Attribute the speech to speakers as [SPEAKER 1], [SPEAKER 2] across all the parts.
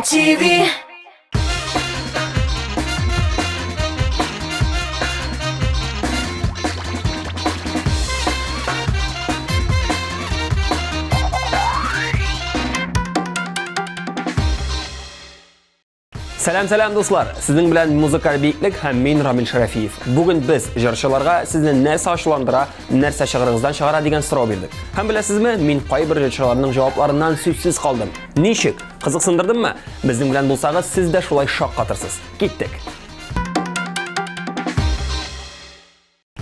[SPEAKER 1] TV.
[SPEAKER 2] Salam dostlar. Sizin bilen muzikal beyiklik hem men Ramil Şarafiyev. Bugün biz jarçılarga sizin nerse aşılandıra, nerse şağırınızdan şağıra degen sırao berdik. Hem bilesizmi, men kay bir jarçılarının cevaplarından süzsüz kaldım. Nişik? Kızıksındırdım mı? Bizim bilen bulsağız siz de şulay şok katırsız. Gittik.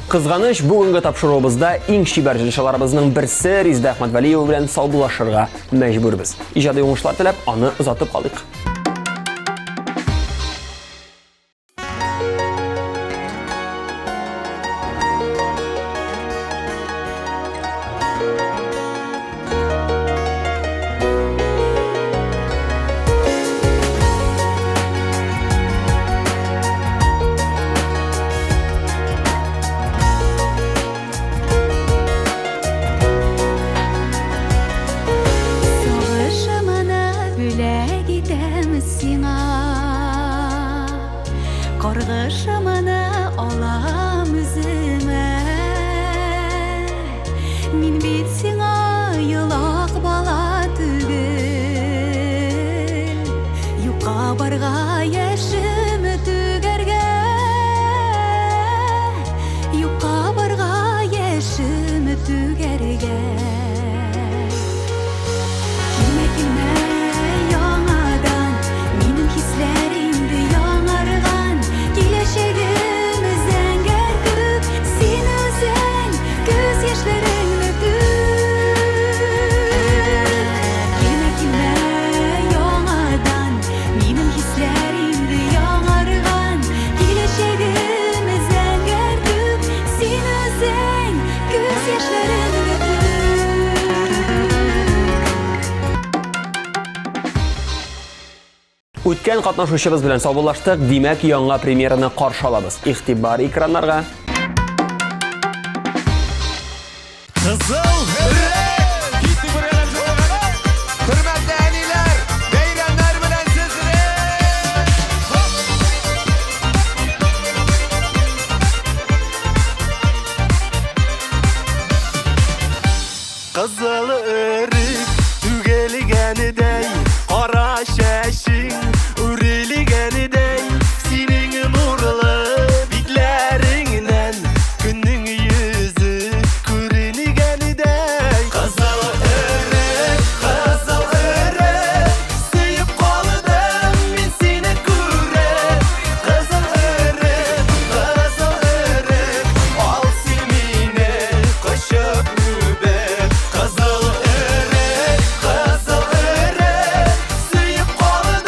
[SPEAKER 2] Kızganış bugünkü tapşırığımızda eng şiber jarçılarımızның birisi Rizda Ahmadvaliyev bilen sağdulaşırga mecburbiz. İjadi oңuшлар tilep anı uzatıp kalık.
[SPEAKER 3] Qarğışımını alam üzümə Min bit sina yılaq bala tügül Yuqa barğa yaşımı tügərgə Yuqa barğa yaşımı tügərgə Kilmə yanadan Minim hislərimdi yanarğan Gelecekimizden gördük Sen özen göz yaşlarını dök Kilme yanadan Minim hislerimdi yanarğan Gelecekimizden gördük Sen özen göz yaşlarını dök
[SPEAKER 2] Үткен катнашучыбыз белән саубуллаштык, димәк яңа премьераны каршы алабыз. Игътибар экраннарга.
[SPEAKER 4] Kızıl gitti buraya çoğuna. Hürmetli eniler, beyrenler bilen sizleri. Kızıl ırık tügeligeni dey, kara şeşin ürüligeni dey. Senin nurlu bitlerinden günün yüzü kürünigeni dey. Kızıl ırık sıyıp kaldım ben seni kürek. Kızıl ırık al simine koşup mübek. Kızıl ırık sıyıp kaldım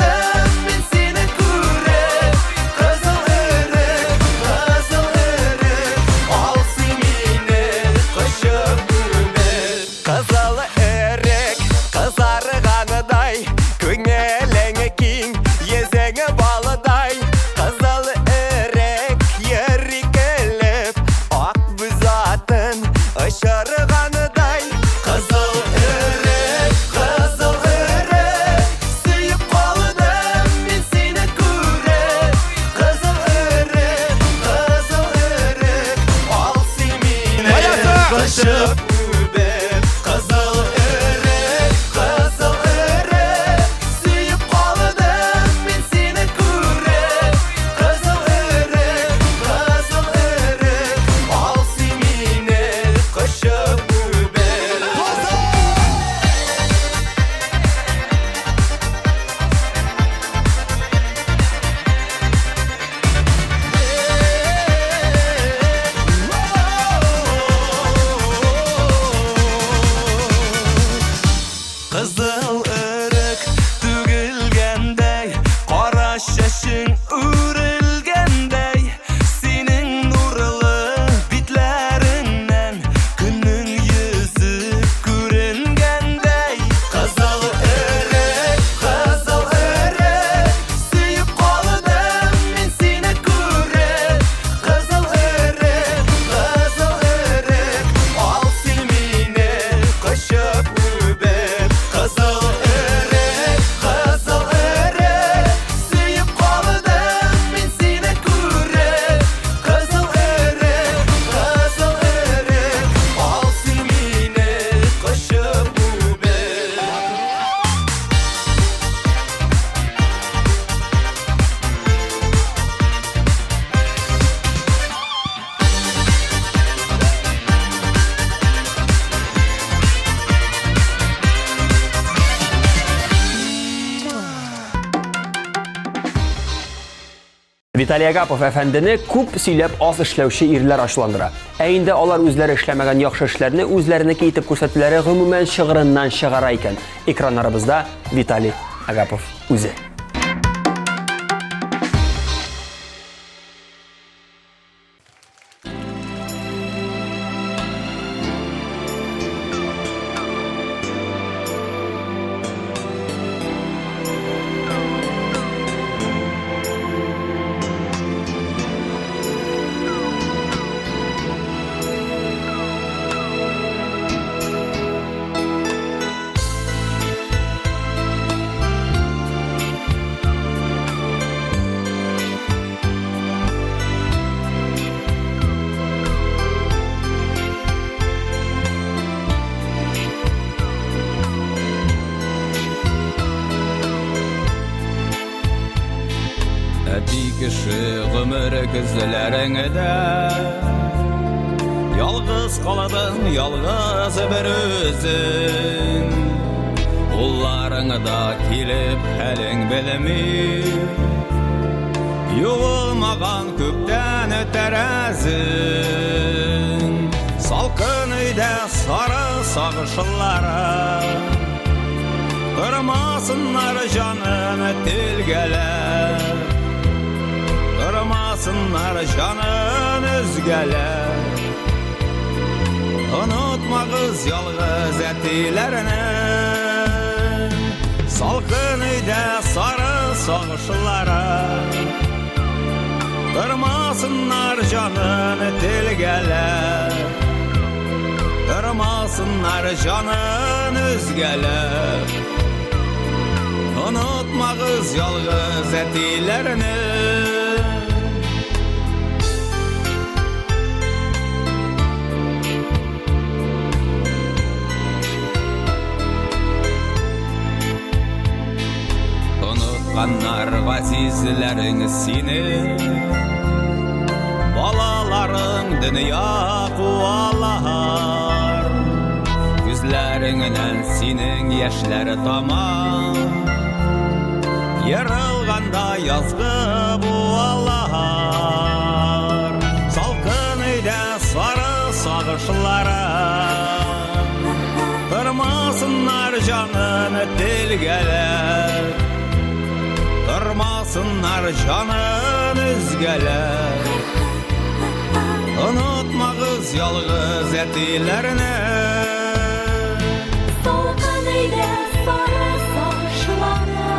[SPEAKER 4] ben seni kürek. Kızıl ırık al simine koşup mübek. Kızıl ırık kızarğanıday, köngeleğe king yezene balıday. Kızıl ırık yeri gelip ak büzatın ışırğanıday. Kızıl ırık sıyıp kaldım ben seni kürek. Kızıl ırık al simine koşup mübek. Kızıl ırık sıyıp kaldım ben seni kürek. Kızıl ırık al simine koşup mübek.
[SPEAKER 2] Vitaliy Agapov əfəndini küp söyləyib az işləvçi irlər aşılandıra. Əyində onlar özləri işləməgən yaxşı işlərini özlərinə qeytib göstərdiləri gümumən şığırından şığara ikən ekranlarımızda Vitaliy Agapov özü.
[SPEAKER 1] Kişi ömür gözlerinde yalğız kaladın, yalğız bir özün. Ullarında kilip helin bilimi yuğulmagan kökten öterezin. Salkın uyda sarı sağışıllara kırmasınlar canını tilgeler. Kırmasınlar canın özgeler. Unutma kız yalğız etilerini. Salkın uyda sarı sağışlara kırmasınlar canın tilgeler. Kırmasınlar canın özgeler. Unutma kız yalğız etilerini. Unutkanlar gazizlerin seni, balaların dünya kuvalar. Gözlerinden senin yaşları tamam, yarılganda yazgı buvalar. Salkın uyda sarı sağışlara kırmasınlar canını tilgeler. Kırmasınlar canın özgeler. Unutma kız yalğız etilerini.
[SPEAKER 3] Salkın uyda sarı sağışlara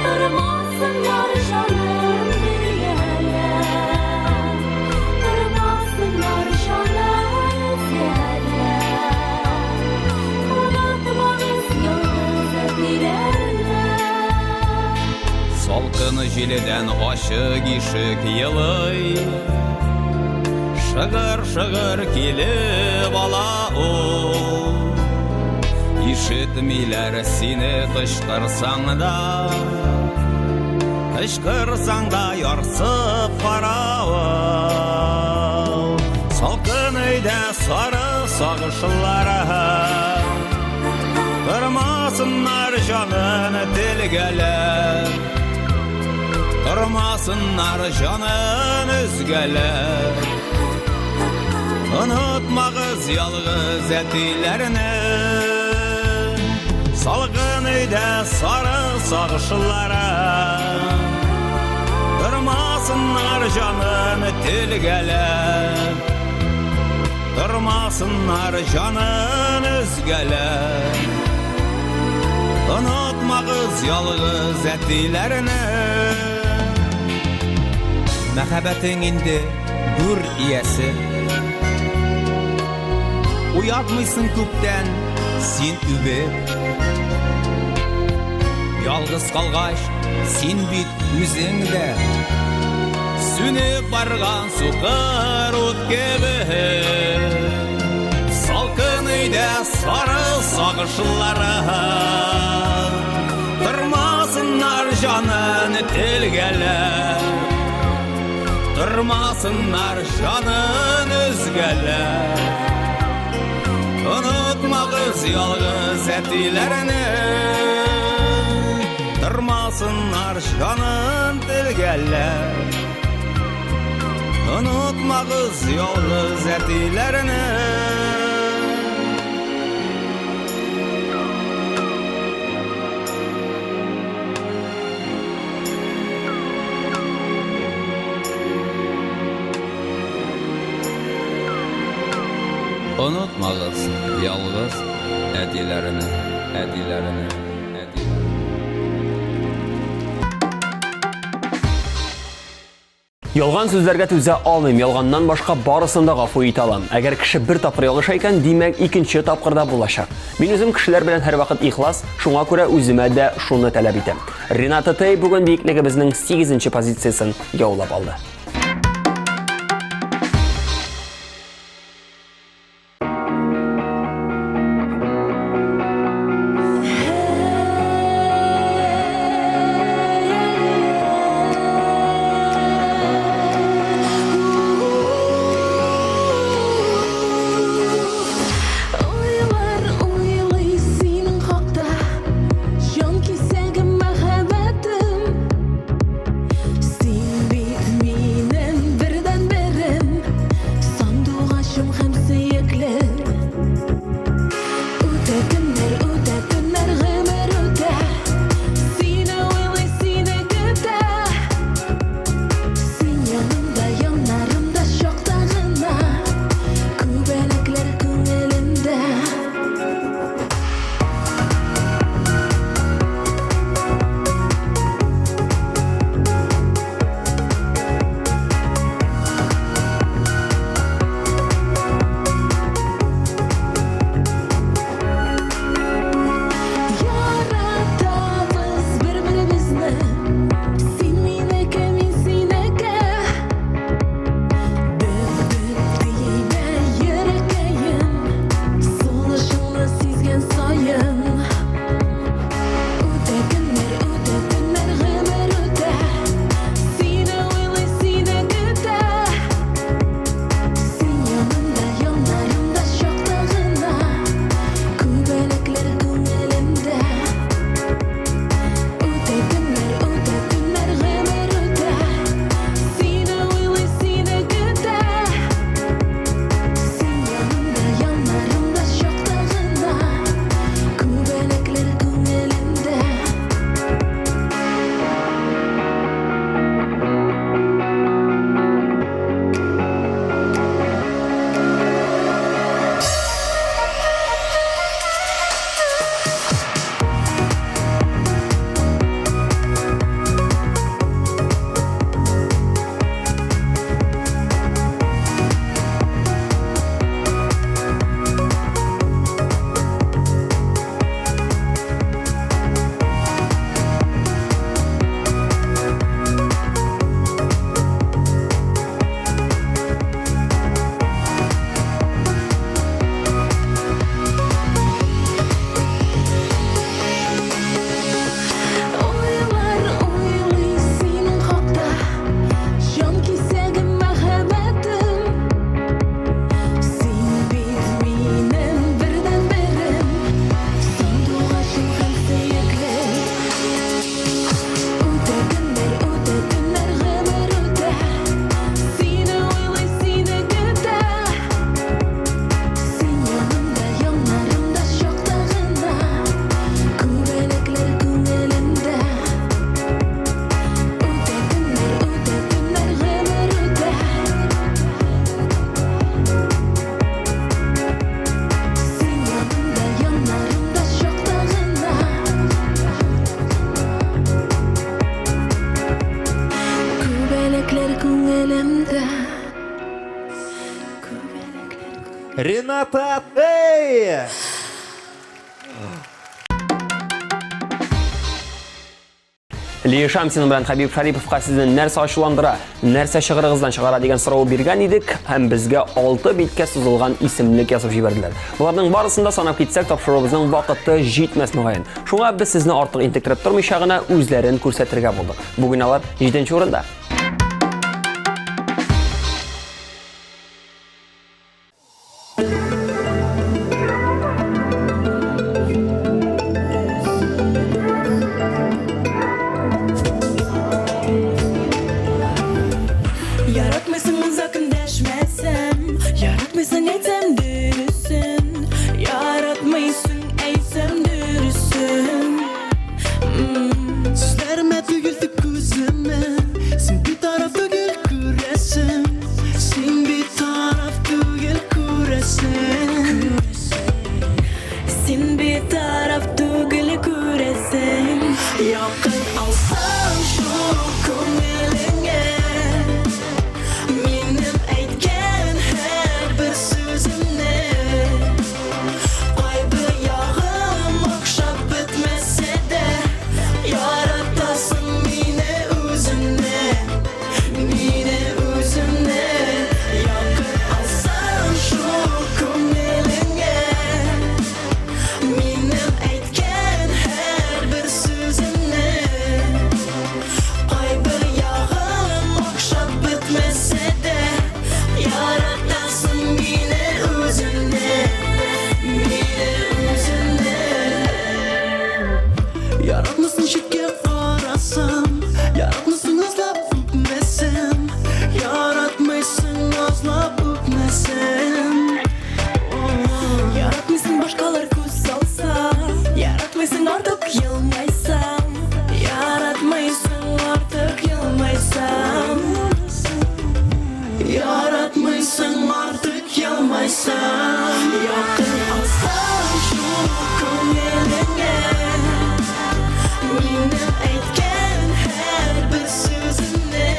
[SPEAKER 3] kırmasınlar canın tilgeler. Kırmasınlar canın özgeler. Unutma kız yalğız etilerini.
[SPEAKER 1] Salkın jiliden aşık işik yılıy, şığır şığır kilip ala o. İşitmiler seni kışkırsan da, kışkırsan da yarsıp paraval. Salkın uyda sarı sağışlara kırmasınlar canını tilgeler. Kırmasınlar canın özgeler. Unutma kız yalğız etilerini. Salkın uyda sarı sağışlara kırmasınlar canını tilgeler. Kırmasınlar canın özgeler. Unutma kız yalğız etilerini. Məhəbbətin indi gür iyəsi, uyatmışsın kökten sen übep. Yalğız kalgaç sen bit yüzüngde, sünüp bargan suqar ot gibi. Salkın uyda sarı sağışlara kırmasınlar canını tilgeler. Kırmasınlar canın özgeler. Unutma kız yalğız etilerini. Kırmasınlar alsınlar şanın dilgeller. Unutmağız yoluz etilerini. Unutmağız yalğız edilerini, edilerini, edilerini.
[SPEAKER 2] Yalğan sözlərə түзə almayım, yalğandan başqa barısını da ғafу ite alam. Əgər kişi bir tapır yalışa ikən, demək ikinci tapqırda bulaşaq. Min özüm kişilər bilən hər vaxt ixlas, şuna görə özümə də şunu tələb etəm. Renata Tey bugün biyikliyimizin 8-ci pozisiyasını yavlab aldı.
[SPEAKER 5] Renata Tey!
[SPEAKER 2] Li Şamsinin bilan Habib Sharipovga sizni narsa aşılandıra, narsa şığırığızdan çıqara degan so'rov bergan edik, ham bizga 6 bitga suzilgan ismlik yozib jiberdilar. Bularning barısında sanab ketsak, topshirig'imizning vaqti yetmas mo'g'ayin. Shunga biz sizni ortiq integrab turmishag'ina o'zlarini ko'rsatirga bo'ldik. Bugun ular 7-o'rinda.
[SPEAKER 3] Yakın alsan şu ko'ngilingga Menim aytgan har bir so'zimni Qaybi yog'im o'xshab bitmasa-da Yaratasan meni o'zingni Yakın alsan şu ko'ngilingga Menim aytgan har bir so'zimni Qaybi yog'im o'xshab bitmasa-da Yaratasan meni o'zingni Yaratmasın chetga qarasam Yaratmasın azlab o'pmasam Yaratmaysan azlab o'pmasam Yaratmaysan boshqalar ko'z solsa Yaratmaysan ortiq yilmaysan Yaratmaysan ortiq yilmaysan Yaratmaysan ortiq yilmaysan Yaqin olsan shu ko'ngilingga Menim aytgan har bir so'zimni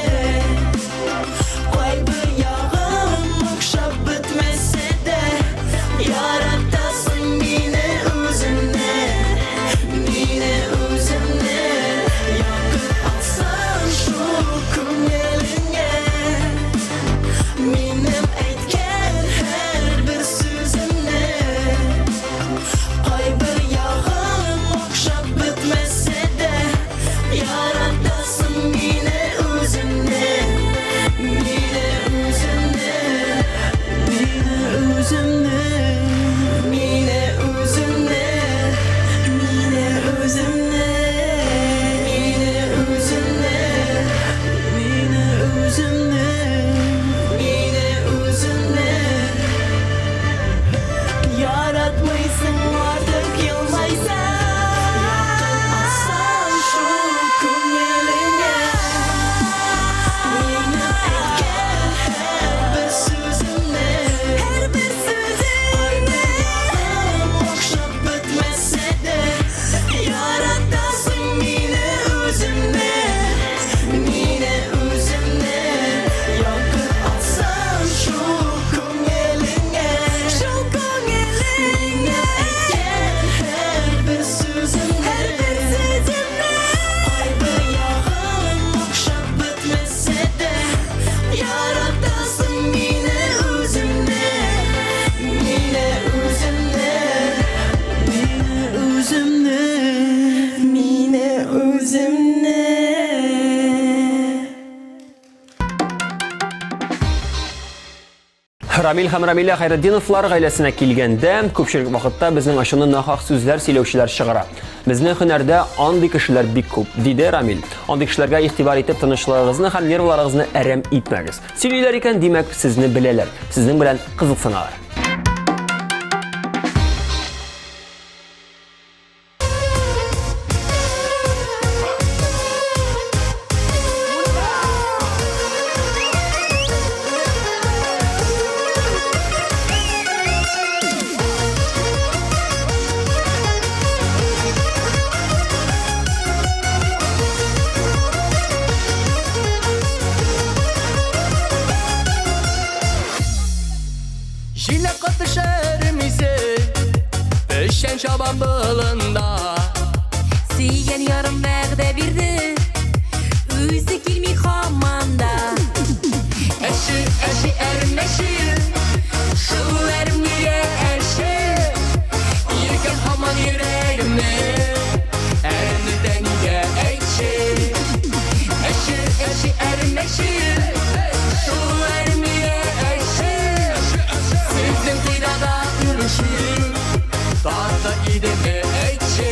[SPEAKER 3] Qaybi yog'im o'xshab bitmasa-da Yaratasan meni o'zingni Yaqin olsan shu ko'ngilingga Menim aytgan har bir so'zimni Qaybi yog'im o'xshab bitmasa-da Yaratasan meni o'zingni Yaratmaysan artık yılmaysan Alsan şu ko'ngilingga Menim aytgan har bir so'zimni O'xshab bitmasa-da Yaratasan meni o'zingni Yoqib olsan shu ko'ngilingga Menim aytgan har bir so'zimni Qaybi yog'im o'xshab bitmasa-da Yaratasan meni o'zingni
[SPEAKER 2] Рамил һәм Рамиля Хайретдиновлар гаиләсенә килгәндә, күпчелек вакытта безнең ашуны нахак сүзләр сөйләүчеләр чыгара. Безнең һөнәрдә андый кешеләр бик күп, диде Рамил. Андый кешеләргә игътибар итеп тынычлыгыгызны һәм нервларыгызны әрәм итмәгез. Сөйлиләр икән, димәк, сезне беләләр. Сезнең белән кызыксыналар.
[SPEAKER 4] Yine katışır misin? Düşen şaban balında
[SPEAKER 3] Suygan yarım va'da berdi O'zi kelmay xomanda
[SPEAKER 4] Eşi ermeşi Şu ermeye eşi Yirken haman yüreğimde Erini denge ekşi Eşi ermeşi Şu ermeye eşi Sizin kıyıda yürüyüşü Dağda ideme ekşi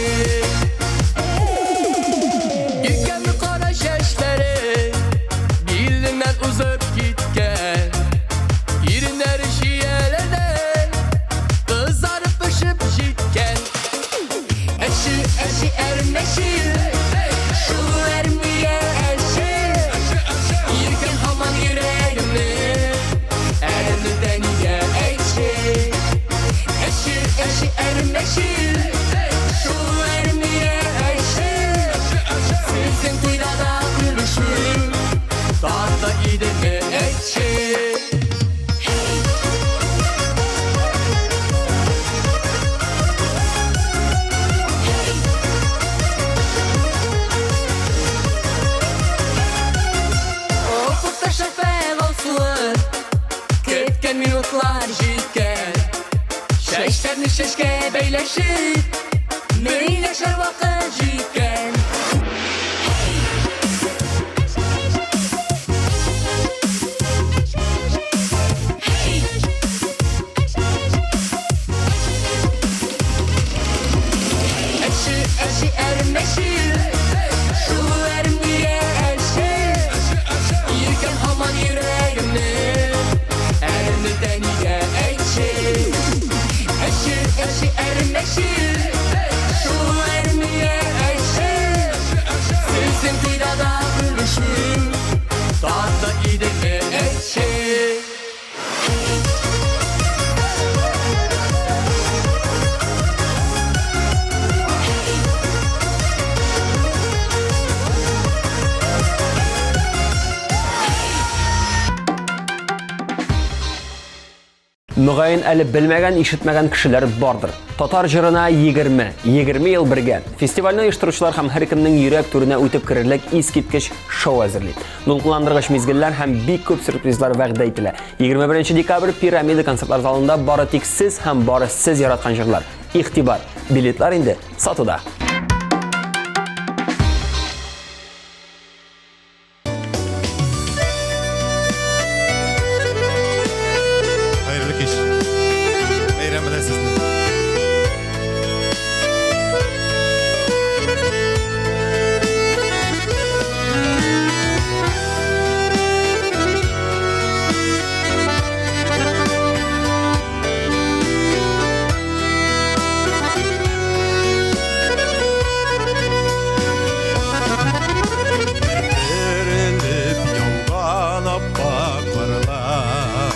[SPEAKER 4] Düşüşke beyleşir Meyin yaşar vakit jiken Eşi ermeşir Şu ermeye erşir Yirken haman yüreğimi Ermeden ye ekşir Eşi ermeşir Şu ermeye erşir Sizin tirada gülüşür Tahta gideme ekşir
[SPEAKER 2] Müğayyin әлі білмәгән, ишетмәгән кешеләр бардыр. Татар җырына 20 ел бергә. Фестивальне оештыручылар һәм һәркемнең йөрәк түренә үтеп керерлек искиткеч шоу әзерли. Дулкынландыргыч мизгелләр һәм бик күп сюрпризлар вәгъдә ителә. 21 декабрь Пирамида концертлар залында бары тик сез һәм бары сез яраткан җырлар. Игътибар, билетлар инде сатуда.
[SPEAKER 6] Hayırlı kış. Bayram bilen sizni. Erinip yolgan appak karlar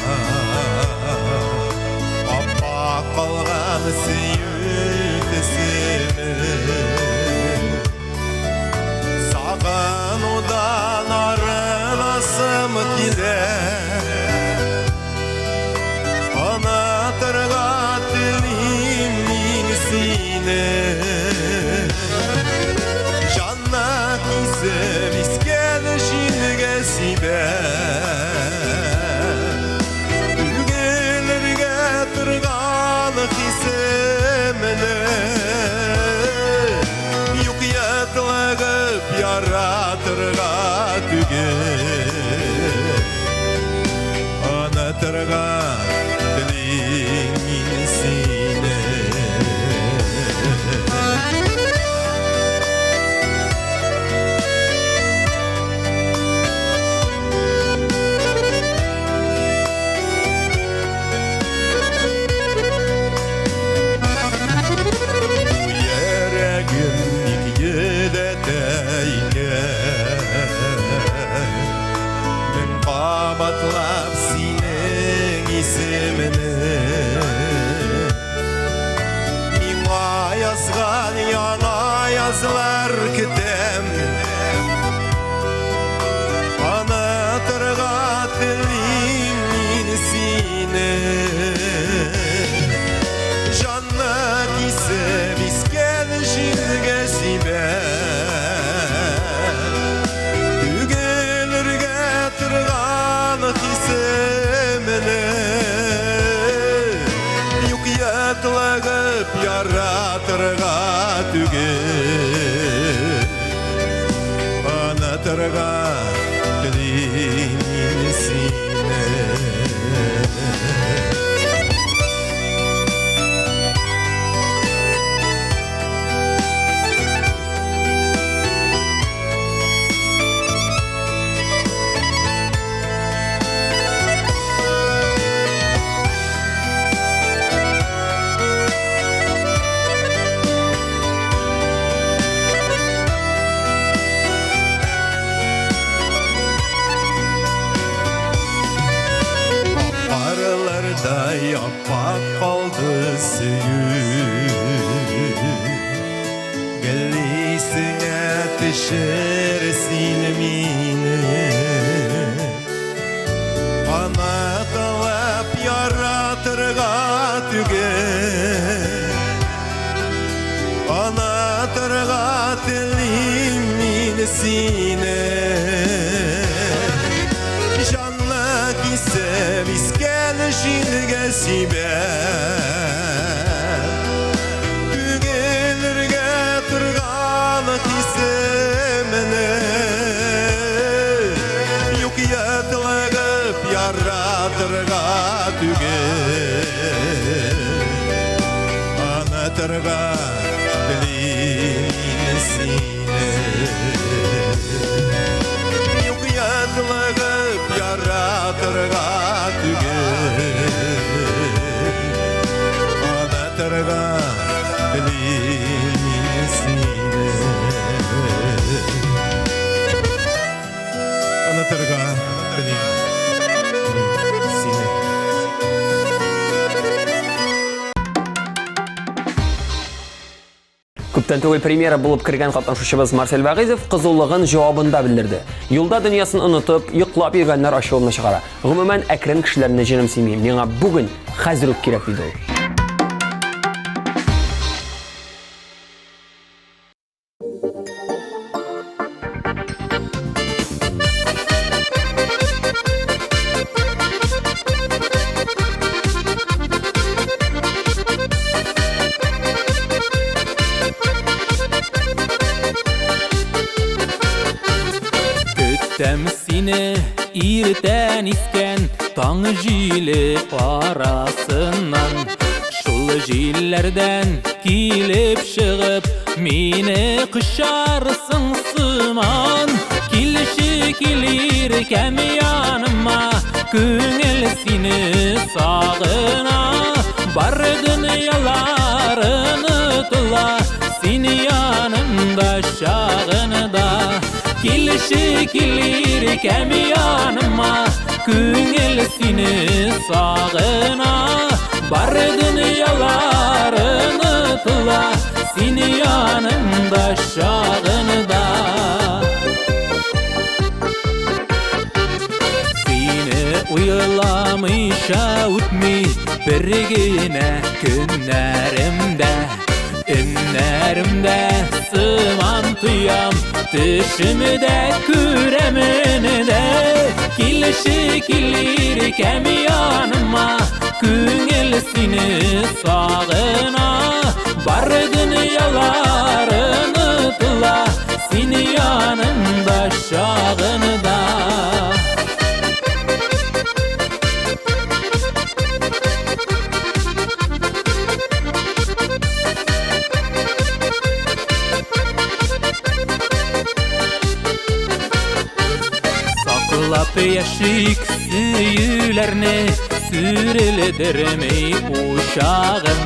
[SPEAKER 6] Appak kalgan süyütesini Sağınudan arınasım gider Anatırga dilimin sine Canna kisem iskelişin gesibe Ülgelerge tırgan kisemine Yuk yatlıgıp yaratırga tüge Anatırga dilimin sine Batlap senin ismini Mima yazgan yana yazlar kitem Anatırga dilimin sine Canna kisem iskelişin gesibe Tügelirge tırgan kisemine Yuk yatlagıp yaratırga tüge Anatırga dilimin sine Aralarda yapmak kaldı süyü Gelisine düşersin mine Ana talep yaratırga tüge Ana tırga dilimin sine Canla kisem iskelişin gesibe anlatırga tügen anlatırga dilim sine anlatırga dilim sine
[SPEAKER 2] Күптән түгел премьера булып кергән катнашучыбыз Марсель Вагизов кызулыгын җавабында белдерде. Юлда дөньясын онытып, йоклап йөргәннәр ачуымны чыгара. Гомумән әкрен кешеләрне җиным симим. Миңа бүген хәзер үк кирәк диде ул.
[SPEAKER 7] Көттем сине иртән искән таң җиле арасыннан шул җилләрдән килеп чыгып мине кышарсың сыман килеши килер кәм яныма күңел сине сагына бар дөньяларны тула сине янымда шагында Kilişi kilir kəm yanıma Күңел сине сағына Бар дünyalarını тұла Сине янымда шағында Сине уйламыйша үтмей Біргіне күннәрімдә Үннәрімдә сыман туям Төшімді күремінді Kilişi kilir kəm yanıma Күңел сине сағына Бар dünyalarını тұла Сине янымда шағында Сақлап яшик сүйілерне Сүрелдірмей ушағым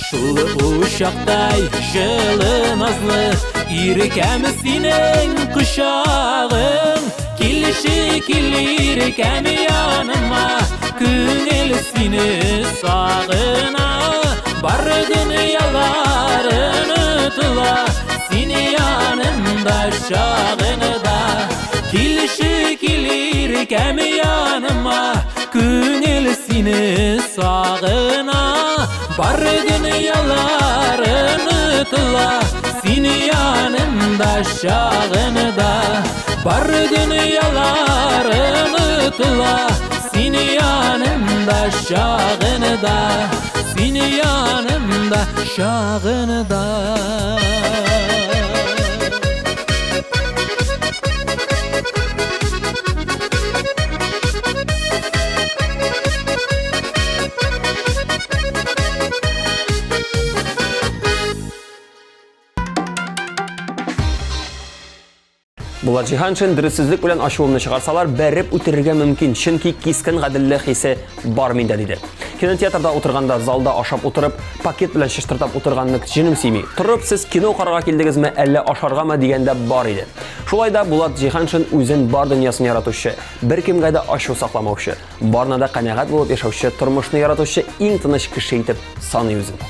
[SPEAKER 7] Шул ушақтай жылы назлы Иркәм синең құшағым Kilişi kilir kəm yanıma Күңел сине сағына Бар dünyalarını тұла Сине янымда шағында Kilişi kilir kəm yanıma Күңел сине сағына Бар dünyalarını тұла Сине янымда шағында Бар dünyalarını тұла Сине янымда шағында Сине янымда шағында
[SPEAKER 2] Булат Җиһаншин дөресезлек белән ачуымны чыгарсалар, бәреп үтерергә мөмкин, чөнки кискен гаделлек хисе бар миндә диде. Кинотеатрда утырганда, залда ашап утырып, пакет белән шыштыртып утырганны җиным сими. Торып, сез кино карарга килдегезме, әллә ашаргамы дигәндә бар иде. Шулай да Булат Җиһаншин үзен бар дөньясын яратучы, беркемгә дә ачу сакламаучы, барына да канәгать булып яшәүче, тормышны яратучы иң тыныч кеше итеп саный үзен.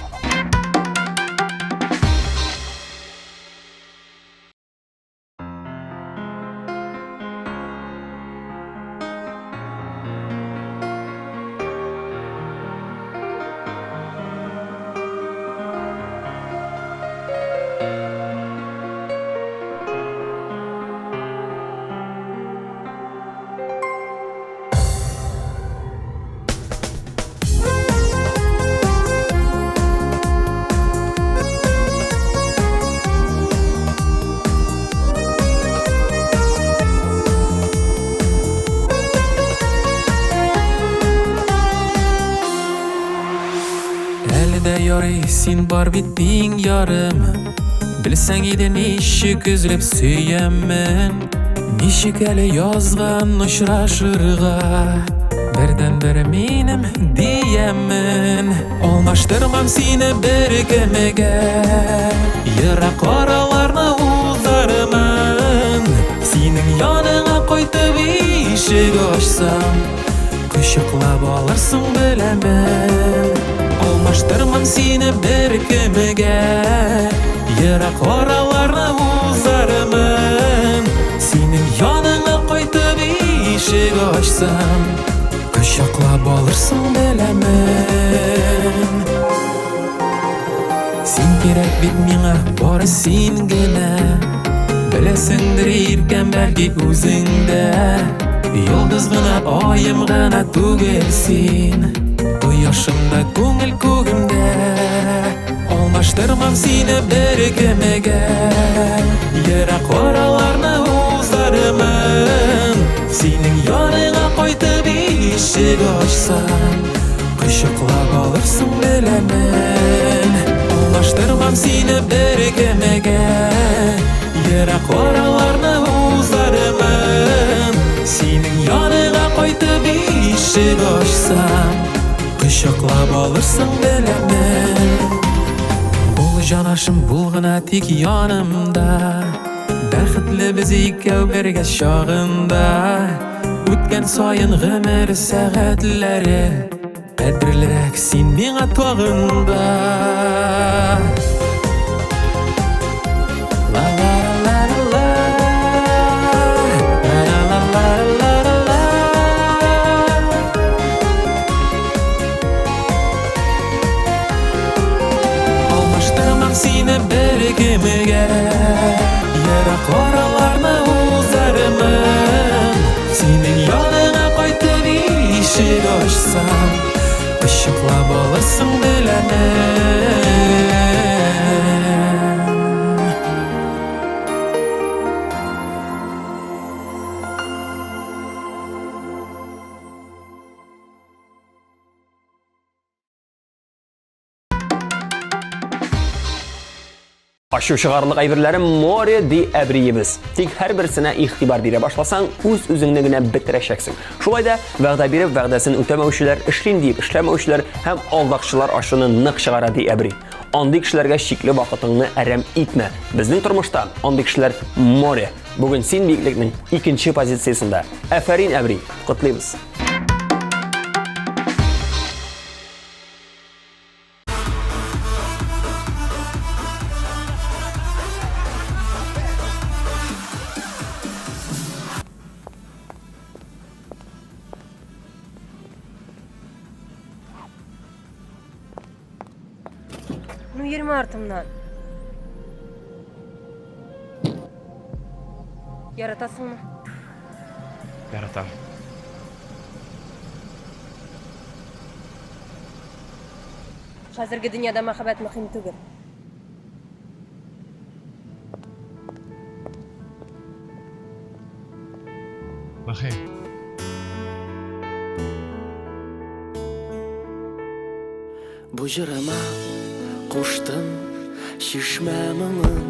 [SPEAKER 7] Ярый, син бар бит иң ярым Білсәң иде ничек үзлеп сөйәммен Ничек әле язган очрашырга Бердән бер минем диямін Алмаштырмам сине бер кемегә Ерак араларны узармын Синең яныңа кайтып ишек ачсам Кочаклап алырсың беләмен Алмаштырмам сине бер кемегә Ерак араларны узармын Синең яныңа кайтып ишек ачсам Кочаклап алырсың беләмен Син кирәк бит миңа бары син генә Беләсеңдер иркәм бәлки үзеңдә Йолдыз гына аем гына түгел син Кояшымда күңел күгемдә Алмаштырмам сине бер кемегә Ерак араларны узармын Синең яныңа кайтып ишек ачсам Кочаклап алырсың беләмен Алмаштырмам сине бер кемегә Ерак араларны узармын Синең яныңа кайтып ишек ачсам Кочаклап алырсың беләмен Бул җанашым бул гына тик янымда Бәхетле без икәү бергә чагында Үткән саен гомер сәгатьләре Кадерлерәк син миңа тагында La la la la la La la la la la Алмаштырмам сине бер кемегә Ерак араларны узармын Синең яныңа кайтып ишек ачсам Кочаклап алырсың беләмен
[SPEAKER 2] Ашу чыгарлык әйберләре море ди әбриебез. Тик һәрберсенә игътибар бирә башласаң, үз үзеңне генә бетерәчәксең. Шулай да вәгъдә биреп вәгъдәсен үтәмәүчеләр, эшлим дип эшләмәүчеләр һәм алдакчылар ашуны нык чыгара ди әбри. Андый кешеләргә шикле вакытыңны әрәм итмә. Безнең тормышта андый кешеләр море. Бүген син биеклекнең 2нче позициясендә. Афәрин әбри, котлыйбыз.
[SPEAKER 8] Ну, 20 артымнан. Яратасыңмы?
[SPEAKER 1] Яратам.
[SPEAKER 8] Хәзерге дөньяда мәхәббәт мөһим түгел.
[SPEAKER 6] Мөһим.
[SPEAKER 9] Бу җырыма куштым шишмә моңын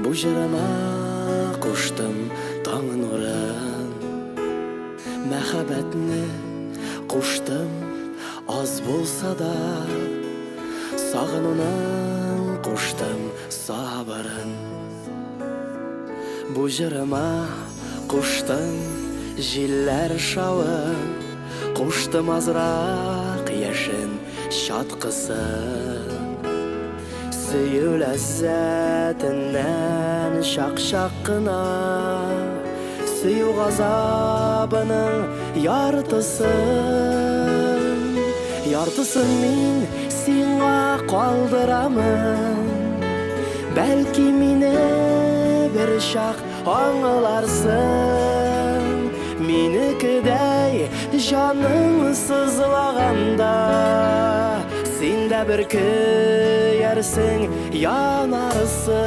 [SPEAKER 9] Бу җырыма куштым таң нурын Мәхәббәтне куштым аз булса да Сагынуның куштым сабырын Бу җырыма куштым җилләр шавын Куштым азрак яшен шаткысын Сөю ләззәтеннән шак-шак кына Сөю газабының Яртысын мин сиңа калдырамын Бәлки мине бер чак аңларсың Минекедәй җаның сызлаганда Син дә бер көярсең, янарсың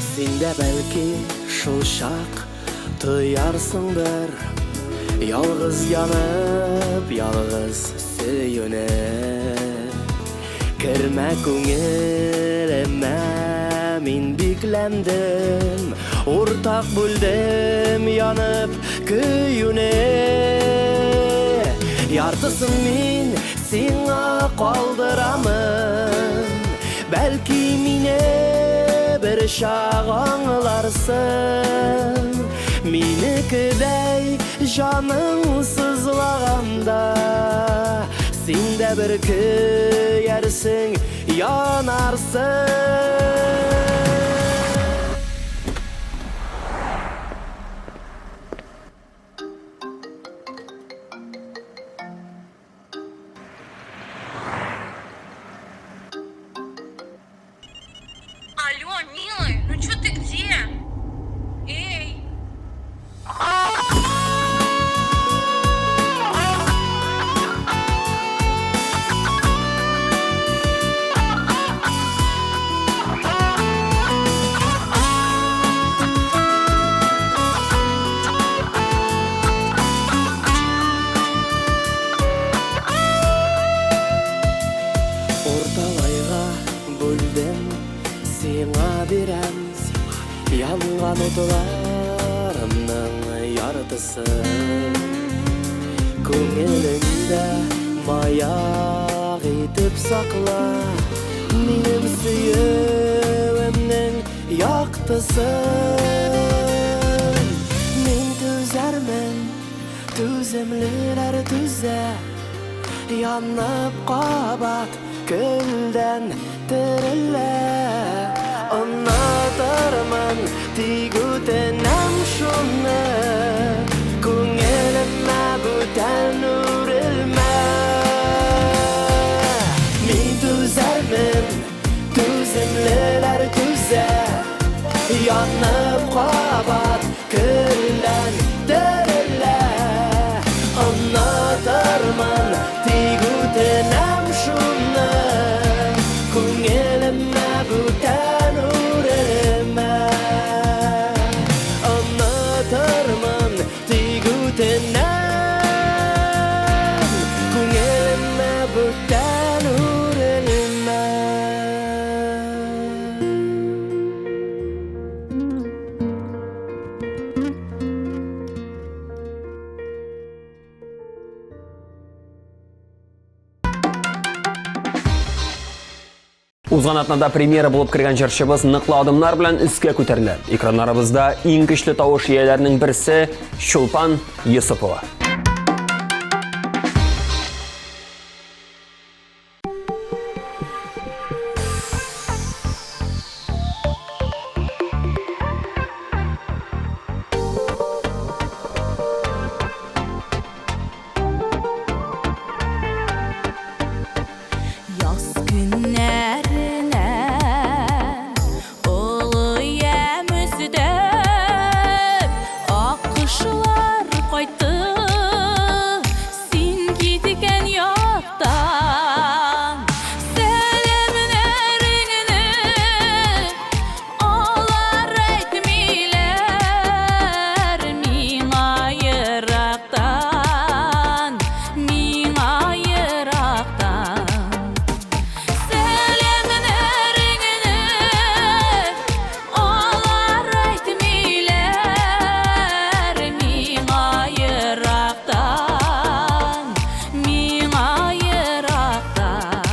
[SPEAKER 9] Син дә бәлки шул чак тоярсыңдыр Ялгыз янып, ялгыз сөюнеп Кермә күңелемә мин бик şeklendim Ortak buldum yanıp köyüne Yartısın min sana kaldıramın Belki mine bir şağ anlarsın Minikidey canın sızlağanda Sen de bir köyersin yanarsın
[SPEAKER 8] Алло, милый, ну чё ты где? Эй!
[SPEAKER 9] Ortalayga böldüm Sina birem Yangan otlarımның yartısı Көңеліңді маяк етіп сақла Менің сүйеуімнің яқтысын Мен түзәрмін, түземлілер түзә Yanıp qabat gülden dirille Anlatırmın tigütenem şunu Küngelime büten urilme Min düzermin düzimliler düze Yanıp qabat gülden dirille Anlatırmın tigütenem şunu Küngelime büten urilme Anlatırmın tigütenem Küngelime büten urilme
[SPEAKER 2] Узган атнада премьера булып кергән җырчыбыз ныклы адымнар белән өскә күтәрелә. Экраннарыбызда иң көчле тавыш ияләренең берсе Чулпан Йосыпова.
[SPEAKER 3] Yaz günlerine oluyam üzüdüm Akışlar koydu sen gitken yoktan Selemlerini olar etmiler Mina yıraktan, mina yıraktan Selemlerini olar etmiler Mina yıraktan, mina yıraktan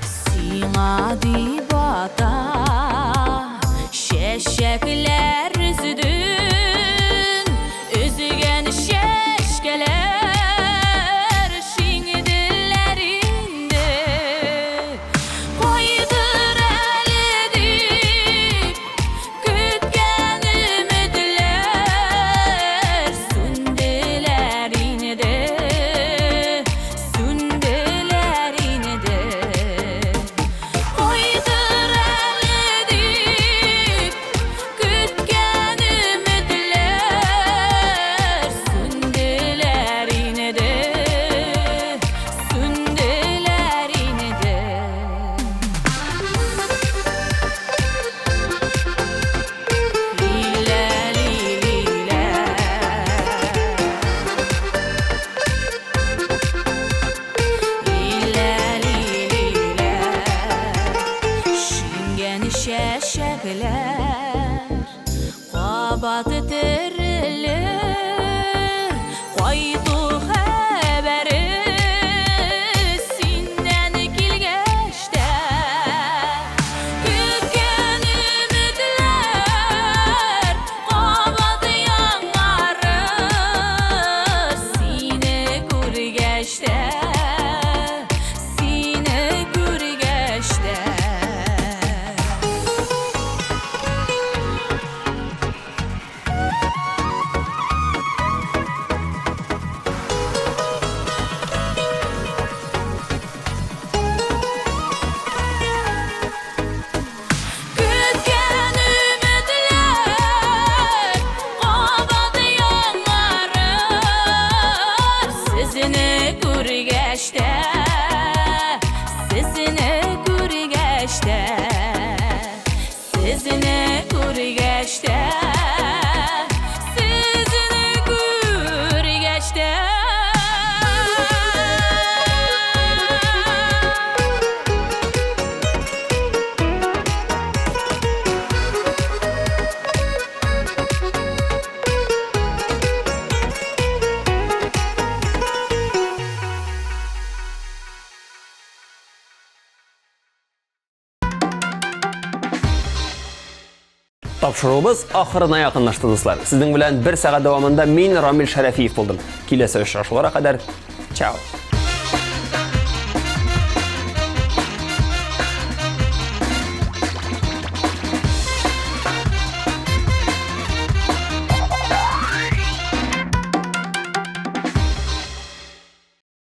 [SPEAKER 3] Sina dibata şeşekler üzüdün Üzügen şeşkeler şingdillerinde Koydur elidip kütken ümidler Sündeler inide, sündeler inide Koydur elidip Kabat eterilir Koydu haberi Sinden kilgeçte Kütken ümitler Kabat yanları Sine gürgeçte Sine gürgeçte Kütken ümitler Kabat yanları Sizini gürgeçte Sizini gürgeçte Sizini gürgeçte Sizini gürgeçte
[SPEAKER 2] Tapşırığımız ahırına yakınlaştı dostlar. Sizin bilen bir saat davamında min Ramil Şerefiyev buldum. Kilese uçrashuvlara kadar. Ciao.